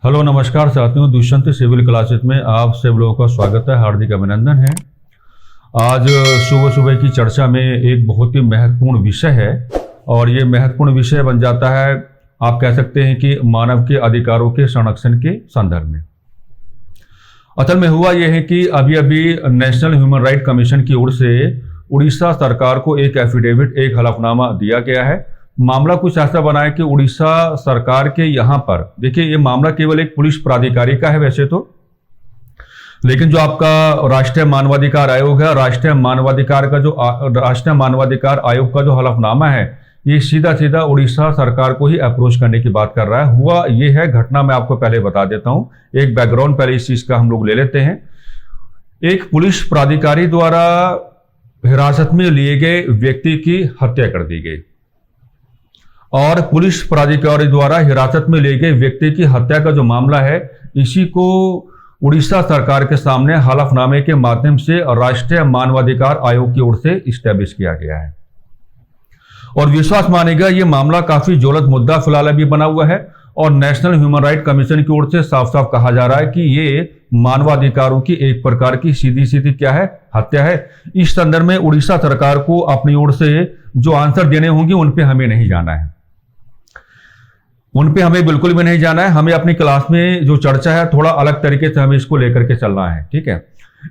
Hello नमस्कार साथियों, Dushyant civil classes में आप सब लोगों का स्वागत है, हार्दिक अभिनंदन है। आज सुबह सुबह की चर्चा में एक बहुत ही महत्वपूर्ण विषय है और ये महत्वपूर्ण विषय बन जाता है, आप कह सकते हैं कि मानव के अधिकारों के संरक्षण के संदर्भ में। असल में हुआ यह है कि अभी अभी नेशनल ह्यूमन राइट कमीशन की ओर से उड़ीसा सरकार को एक एफिडेविट, एक हलफनामा दिया गया है। मामला कुछ ऐसा बना है कि उड़ीसा सरकार के यहाँ पर देखिए, ये मामला केवल एक पुलिस प्राधिकारी का है वैसे तो, लेकिन जो आपका राष्ट्रीय मानवाधिकार आयोग है, राष्ट्रीय मानवाधिकार आयोग का जो हलफनामा है, ये सीधा सीधा उड़ीसा सरकार को ही अप्रोच करने की बात कर रहा है। हुआ ये है, घटना मैं आपको पहले बता देता हूं, एक बैकग्राउंड पहले इस चीज का हम लोग ले लेते हैं। एक पुलिस प्राधिकारी द्वारा हिरासत में लिए गए व्यक्ति की हत्या कर दी गई और पुलिस प्राधिकारी द्वारा हिरासत में लिए गए व्यक्ति की हत्या का जो मामला है, इसी को उड़ीसा सरकार के सामने हलफनामे के माध्यम से राष्ट्रीय मानवाधिकार आयोग की ओर से इस्टेब्लिश किया गया है। और विश्वास मानेगा, ये मामला काफी ज्वलंत मुद्दा फिलहाल अभी बना हुआ है और नेशनल ह्यूमन राइट कमीशन की ओर से साफ साफ कहा जा रहा है कि ये मानवाधिकारों की एक प्रकार की सीधी सीधी क्या है, हत्या है। इस संदर्भ में उड़ीसा सरकार को अपनी ओर से जो आंसर देने होंगे उन पे हमें नहीं जाना है, उन पे हमें बिल्कुल भी नहीं जाना है। हमें अपनी क्लास में जो चर्चा है थोड़ा अलग तरीके से हमें इसको लेकर के चलना है, ठीक है।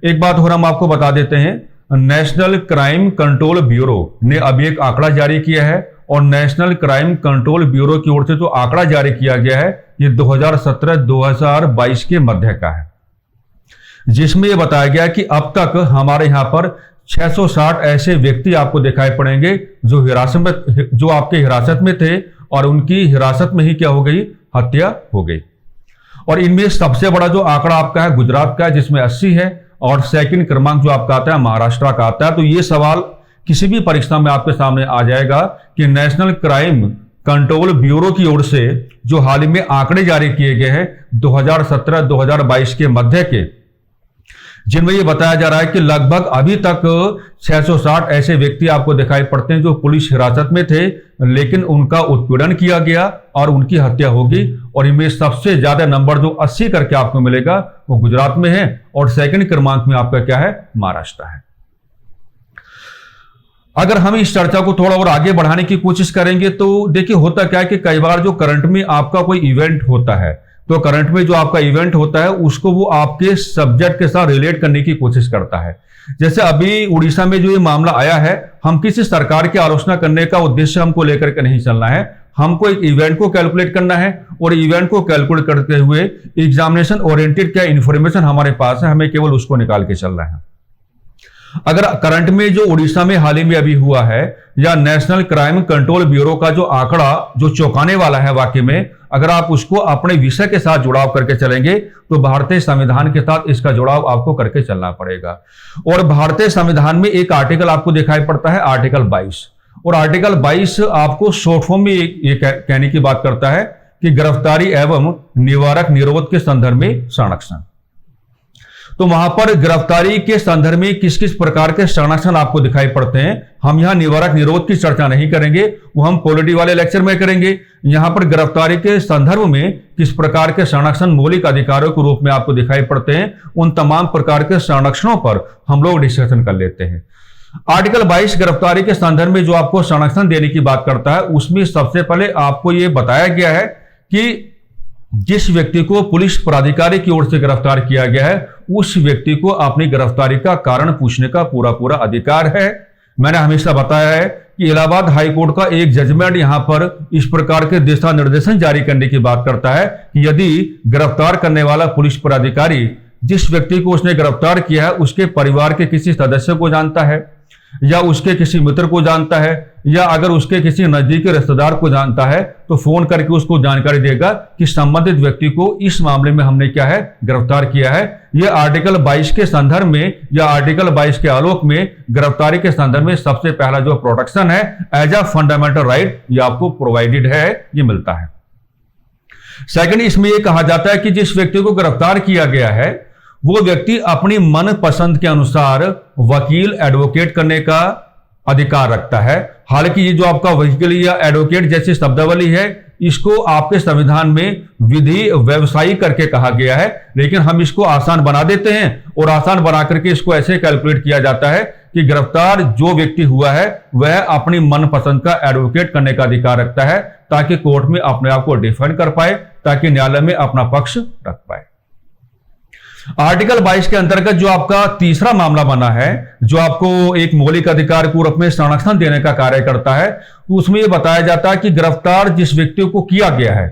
एक बात और हम आपको बता देते हैं, नेशनल क्राइम कंट्रोल ब्यूरो ने अभी एक आंकड़ा जारी किया है और नेशनल क्राइम कंट्रोल ब्यूरो की ओर से जो आंकड़ा जारी किया गया है, ये 2017-2022 के मध्य का है, जिसमें यह बताया गया कि अब तक हमारे यहां पर 660 ऐसे व्यक्ति आपको दिखाई पड़ेंगे जो आपके हिरासत में थे और उनकी हिरासत में ही क्या हो गई, हत्या हो गई। और इनमें सबसे बड़ा जो आंकड़ा आपका है गुजरात का है, जिसमें 80 है और सेकंड क्रमांक जो आपका आता है महाराष्ट्र का आता है। तो ये सवाल किसी भी परीक्षा में आपके सामने आ जाएगा कि नेशनल क्राइम कंट्रोल ब्यूरो की ओर से जो हाल ही में आंकड़े जारी किए गए हैं 2017-2022 के मध्य के, जिनमें यह बताया जा रहा है कि लगभग अभी तक 660 ऐसे व्यक्ति आपको दिखाई पड़ते हैं जो पुलिस हिरासत में थे, लेकिन उनका उत्पीड़न किया गया और उनकी हत्या होगी। और इनमें सबसे ज्यादा नंबर जो 80 करके आपको मिलेगा वो गुजरात में है और सेकंड क्रमांक में आपका क्या है, महाराष्ट्र है। अगर हम इस चर्चा को थोड़ा और आगे बढ़ाने की कोशिश करेंगे तो देखिए होता क्या है कि कई बार जो करंट में आपका कोई इवेंट होता है, तो करंट में जो आपका इवेंट होता है उसको वो आपके सब्जेक्ट के साथ रिलेट करने की कोशिश करता है। जैसे अभी उड़ीसा में जो ये मामला आया है, हम किसी सरकार की आलोचना करने का उद्देश्य हमको लेकर के नहीं चलना है, हमको एक इवेंट को कैलकुलेट करना है और इवेंट को कैलकुलेट करते हुए एग्जामिनेशन ओरिएंटेड क्या इंफॉर्मेशन हमारे पास है, हमें केवल उसको निकाल के चलना है। अगर करंट में जो उड़ीसा में हाल ही में अभी हुआ है या नेशनल क्राइम कंट्रोल ब्यूरो का जो आंकड़ा जो चौंकाने वाला है वाकई में, अगर आप उसको अपने विषय के साथ जुड़ाव करके चलेंगे तो भारतीय संविधान के साथ इसका जुड़ाव आपको करके चलना पड़ेगा। और भारतीय संविधान में एक आर्टिकल आपको दिखाई पड़ता है, आर्टिकल 22, और आर्टिकल 22 आपको शॉर्ट फॉर्म में ये कहने की बात करता है कि गिरफ्तारी एवं निवारक निरोध के संदर्भ में संरक्षण। तो वहां पर गिरफ्तारी के संदर्भ में किस किस प्रकार के संरक्षण आपको दिखाई पड़ते हैं, हम यहां निवारक निरोध की चर्चा नहीं करेंगे, वो हम पॉलिटी वाले लेक्चर में करेंगे। यहां पर गिरफ्तारी के संदर्भ में किस प्रकार के संरक्षण मौलिक अधिकारों के रूप में आपको दिखाई पड़ते हैं, उन तमाम प्रकार के संरक्षणों पर हम लोग डिस्कशन कर लेते हैं। आर्टिकल 22 गिरफ्तारी के संदर्भ में जो आपको संरक्षण देने की बात करता है, उसमें सबसे पहले आपको यह बताया गया है कि जिस व्यक्ति को पुलिस प्राधिकारी की ओर से गिरफ्तार किया गया है, उस व्यक्ति को अपनी गिरफ्तारी का कारण पूछने का पूरा पूरा अधिकार है। मैंने हमेशा बताया है कि इलाहाबाद हाईकोर्ट का एक जजमेंट यहां पर इस प्रकार के दिशा निर्देशन जारी करने की बात करता है कि यदि गिरफ्तार करने वाला पुलिस प्राधिकारी जिस व्यक्ति को उसने गिरफ्तार किया है उसके परिवार के किसी सदस्य को जानता है या उसके किसी मित्र को जानता है या अगर उसके किसी नजदीकी रिश्तेदार को जानता है, तो फोन करके उसको जानकारी देगा कि संबंधित व्यक्ति को इस मामले में हमने क्या है, गिरफ्तार किया है। यह आर्टिकल 22 के संदर्भ में या आर्टिकल 22 के आलोक में गिरफ्तारी के संदर्भ में सबसे पहला जो प्रोटेक्शन है एज अ फंडामेंटल राइट, ये आपको प्रोवाइडेड है, ये मिलता है। सेकंड, इसमें यह कहा जाता है कि जिस व्यक्ति को गिरफ्तार किया गया है वो व्यक्ति अपनी मन पसंद के अनुसार वकील एडवोकेट करने का अधिकार रखता है। हालांकि ये जो आपका वकील या एडवोकेट जैसी शब्दावली है, इसको आपके संविधान में विधि व्यवसायी करके कहा गया है, लेकिन हम इसको आसान बना देते हैं और आसान बना करके इसको ऐसे कैलकुलेट किया जाता है कि गिरफ्तार जो व्यक्ति हुआ है वह अपनी मनपसंद का एडवोकेट करने का अधिकार रखता है, ताकि कोर्ट में अपने आप को डिफेंड कर पाए, ताकि न्यायालय में अपना पक्ष रख पाए। आर्टिकल 22 के अंतर्गत जो आपका तीसरा मामला बना है, जो आपको एक मौलिक अधिकार के रूप में संरक्षण देने का कार्य करता है, उसमें यह बताया जाता है कि गिरफ्तार जिस व्यक्ति को किया गया है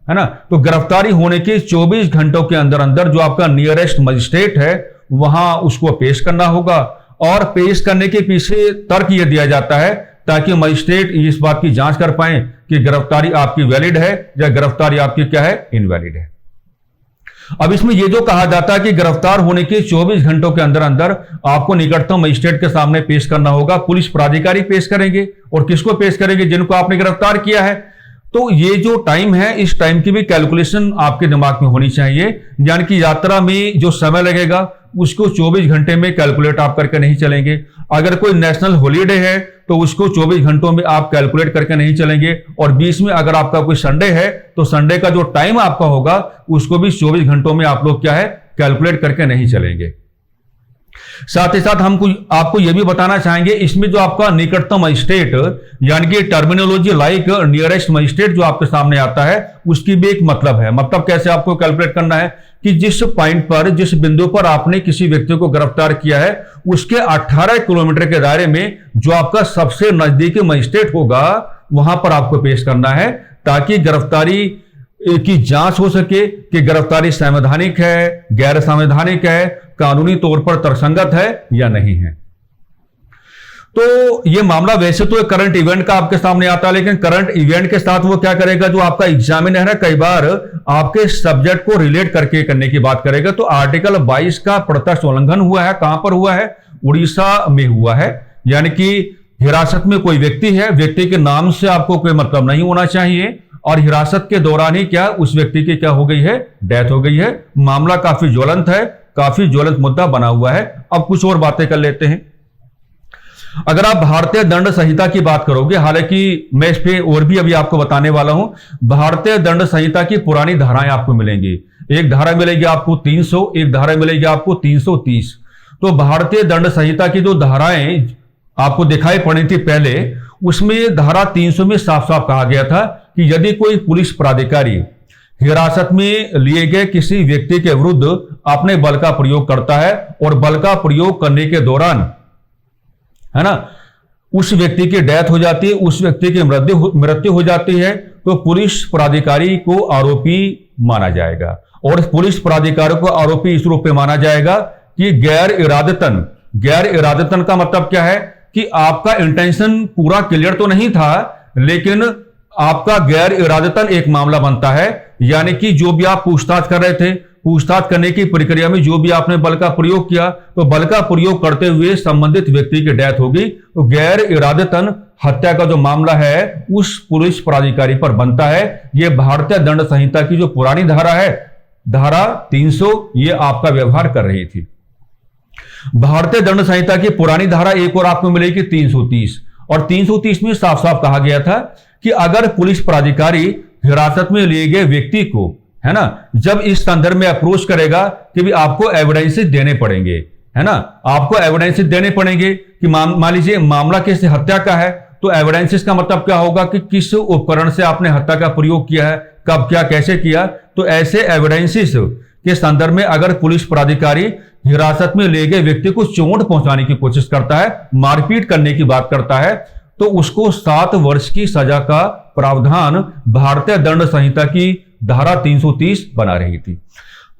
ना, तो गिरफ्तारी होने के 24 घंटों के अंदर अंदर जो आपका नियरेस्ट मजिस्ट्रेट है वहां उसको पेश करना होगा। और पेश करने के पीछे तर्क यह दिया जाता है ताकि मजिस्ट्रेट इस बात की जांच कर पाए कि गिरफ्तारी आपकी वैलिड है या गिरफ्तारी आपकी क्या है, इनवैलिड है। अब इसमें यह जो कहा जाता है कि गिरफ्तार होने के 24 घंटों के अंदर अंदर आपको निकटतम मजिस्ट्रेट के सामने पेश करना होगा। पुलिस प्राधिकारी पेश करेंगे, और किसको पेश करेंगे? जिनको आपने गिरफ्तार किया है। तो ये जो टाइम है, इस टाइम की भी कैलकुलेशन आपके दिमाग में होनी चाहिए, यानी कि यात्रा में जो समय लगेगा उसको 24 घंटे में कैलकुलेट आप करके नहीं चलेंगे। अगर कोई नेशनल हॉलीडे है तो उसको 24 घंटों में आप कैलकुलेट करके नहीं चलेंगे, और बीच में अगर आपका कोई संडे है तो संडे का जो टाइम आपका होगा उसको भी 24 घंटों में आप लोग क्या है, कैलकुलेट करके नहीं चलेंगे। साथ ही साथ हम आपको यह भी बताना चाहेंगे, इसमें जो आपका निकटतम मजिस्ट्रेट यानी कि टर्मिनोलॉजी लाइक नियरेस्ट मजिस्ट्रेट जो आपके सामने आता है उसकी भी एक मतलब है। मतलब कैसे आपको कैलकुलेट करना है कि जिस पॉइंट पर, जिस बिंदु पर आपने किसी व्यक्ति को गिरफ्तार किया है उसके 18 किलोमीटर के दायरे में जो आपका सबसे नजदीकी मजिस्ट्रेट होगा वहां पर आपको पेश करना है, ताकि गिरफ्तारी की जांच हो सके कि गिरफ्तारी संवैधानिक है, गैर संवैधानिक है, कानूनी तौर पर तर्कसंगत है या नहीं है। तो यह मामला वैसे तो एक करंट इवेंट का आपके सामने आता है, लेकिन करंट इवेंट के साथ वो क्या करेगा, जो आपका एग्जामिनर है कई बार आपके सब्जेक्ट को रिलेट करके करने की बात करेगा। तो आर्टिकल 22 का प्रत्यक्ष उल्लंघन हुआ है, कहां पर हुआ है? उड़ीसा में हुआ है। यानी कि हिरासत में कोई व्यक्ति है, व्यक्ति के नाम से आपको कोई मतलब नहीं होना चाहिए, और हिरासत के दौरान ही क्या उस व्यक्ति की क्या हो गई है, डेथ हो गई है। मामला काफी ज्वलंत है, काफी ज्वलंत मुद्दा बना हुआ है। अब कुछ और बातें कर लेते हैं। अगर आप भारतीय दंड संहिता की बात करोगे, हालांकि मैं इस पे और भी अभी आपको बताने वाला हूं, भारतीय दंड संहिता की पुरानी धाराएं आपको मिलेंगी। एक धारा मिलेगी आपको 300, एक धारा मिलेगी आपको 330। तो भारतीय दंड संहिता की जो धाराएं आपको दिखाई पड़ी थी पहले, उसमें धारा 300 में साफ साफ कहा गया था कि यदि कोई पुलिस प्राधिकारी हिरासत में लिए गए किसी व्यक्ति के विरुद्ध अपने बल का प्रयोग करता है और बल का प्रयोग करने के दौरान, है ना, उस व्यक्ति की डेथ हो जाती है, उस व्यक्ति की मृत्यु हो जाती है, तो पुलिस प्राधिकारी को आरोपी माना जाएगा। और पुलिस प्राधिकारी को आरोपी इस रूप में माना जाएगा कि गैर इरादतन का मतलब क्या है कि आपका इंटेंशन पूरा क्लियर तो नहीं था, लेकिन आपका गैर इरादतन एक मामला बनता है। यानी कि जो भी आप पूछताछ कर रहे थे, पूछताछ करने की प्रक्रिया में जो भी आपने बल का प्रयोग किया, तो बल का प्रयोग करते हुए संबंधित व्यक्ति की डेथ होगी, तो गैर इरादतन हत्या का जो मामला है उस पुलिस प्राधिकारी पर बनता है। यह भारतीय दंड संहिता की जो पुरानी धारा है, धारा 300, ये आपका व्यवहार कर रही थी। भारतीय दंड संहिता की पुरानी धारा एक और आपको मिलेगी 330, और 330 में साफ साफ कहा गया था कि अगर पुलिस प्राधिकारी हिरासत में लिए गए व्यक्ति को, है ना, जब इस संदर्भ में अप्रोच करेगा कि भी आपको एविडेंसेस देने पड़ेंगे, है ना, आपको एविडेंसेस देने पड़ेंगे कि मान लीजिए मामला किसी हत्या का है, तो एविडेंसेस का मतलब क्या होगा कि किस उपकरण से आपने हत्या का प्रयोग किया है, कब, क्या, कैसे किया। तो ऐसे एविडेंसेस के संदर्भ में अगर पुलिस प्राधिकारी हिरासत में ले गए व्यक्ति को चोट पहुंचाने की कोशिश करता है, मारपीट करने की बात करता है, तो उसको 7 वर्ष की सजा का प्रावधान भारतीय दंड संहिता की धारा 330 बना रही थी।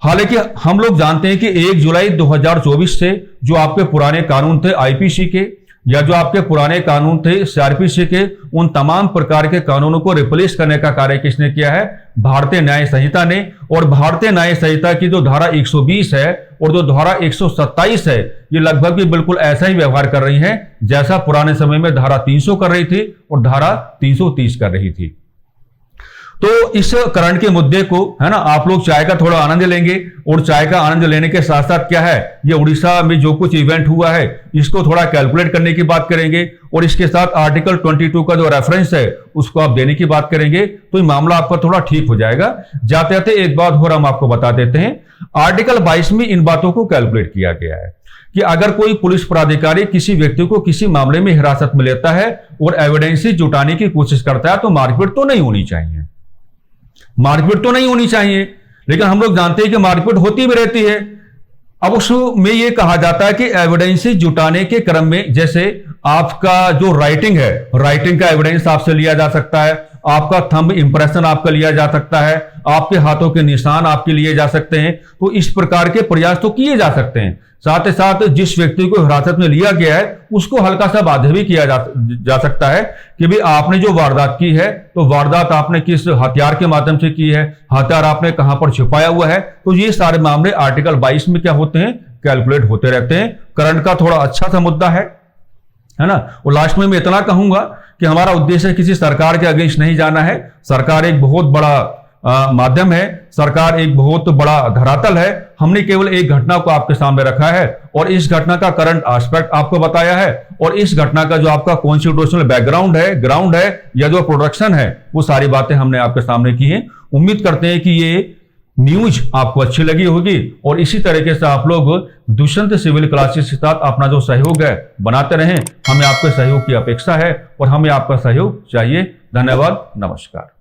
हालांकि हम लोग जानते हैं कि 1 जुलाई 2024 से जो आपके पुराने कानून थे आईपीसी के, या जो आपके पुराने कानून थे सीआरपीसी के, उन तमाम प्रकार के कानूनों को रिप्लेस करने का कार्य किसने किया है? भारतीय न्याय संहिता ने। और भारतीय न्याय संहिता की जो धारा 120 है और जो धारा 127 है, ये लगभग भी बिल्कुल ऐसा ही व्यवहार कर रही हैं जैसा पुराने समय में धारा 300 कर रही थी और धारा 330 कर रही थी। तो इस करंट के मुद्दे को, है ना, आप लोग चाय का थोड़ा आनंद लेंगे, और चाय का आनंद लेने के साथ साथ क्या है, ये उड़ीसा में जो कुछ इवेंट हुआ है इसको थोड़ा कैलकुलेट करने की बात करेंगे, और इसके साथ आर्टिकल 22 का जो रेफरेंस है उसको आप देने की बात करेंगे, तो ये मामला आपका थोड़ा ठीक हो जाएगा। जाते जाते एक बात और हम आपको बता देते हैं, आर्टिकल 22 में इन बातों को कैलकुलेट किया गया है कि अगर कोई पुलिस पदाधिकारी किसी व्यक्ति को किसी मामले में हिरासत में लेता है और एविडेंस जुटाने की कोशिश करता है तो मारपीट तो नहीं होनी चाहिए, मारपीट तो नहीं होनी चाहिए। लेकिन हम लोग जानते हैं कि मारपीट होती भी रहती है। अब उसमें यह कहा जाता है कि एविडेंस जुटाने के क्रम में, जैसे आपका जो राइटिंग है, राइटिंग का एविडेंस आपसे लिया जा सकता है, आपका थंब इंप्रेशन आपका लिया जा सकता है, आपके हाथों के निशान आपके लिए जा सकते हैं। तो इस प्रकार के प्रयास तो किए जा सकते हैं। साथ ही साथ जिस व्यक्ति को हिरासत में लिया गया है उसको हल्का सा बाध्य भी किया जा सकता है कि भाई आपने जो वारदात की है तो वारदात आपने किस हथियार के माध्यम से की है, हथियार आपने कहां पर छिपाया हुआ है। तो ये सारे मामले आर्टिकल 22 में क्या होते हैं, कैलकुलेट होते रहते हैं। करंट का थोड़ा अच्छा सा मुद्दा है ना। और लास्ट में मैं इतना कहूंगा कि हमारा उद्देश्य किसी सरकार के अगेंस्ट नहीं जाना है। सरकार एक बहुत बड़ा माध्यम है, सरकार एक बहुत बड़ा धरातल है। हमने केवल एक घटना को आपके सामने रखा है और इस घटना का करंट एस्पेक्ट आपको बताया है, और इस घटना का जो आपका कॉन्स्टिट्यूशनल बैकग्राउंड है, ग्राउंड है, या जो प्रोडक्शन है, वो सारी बातें हमने आपके सामने की हैं। उम्मीद करते हैं कि ये न्यूज आपको अच्छी लगी होगी, और इसी तरीके से आप लोग दुष्यंत सिविल क्लासेस के साथ अपना जो सहयोग है बनाते रहें। हमें आपके सहयोग की अपेक्षा है और हमें आपका सहयोग चाहिए। धन्यवाद, नमस्कार।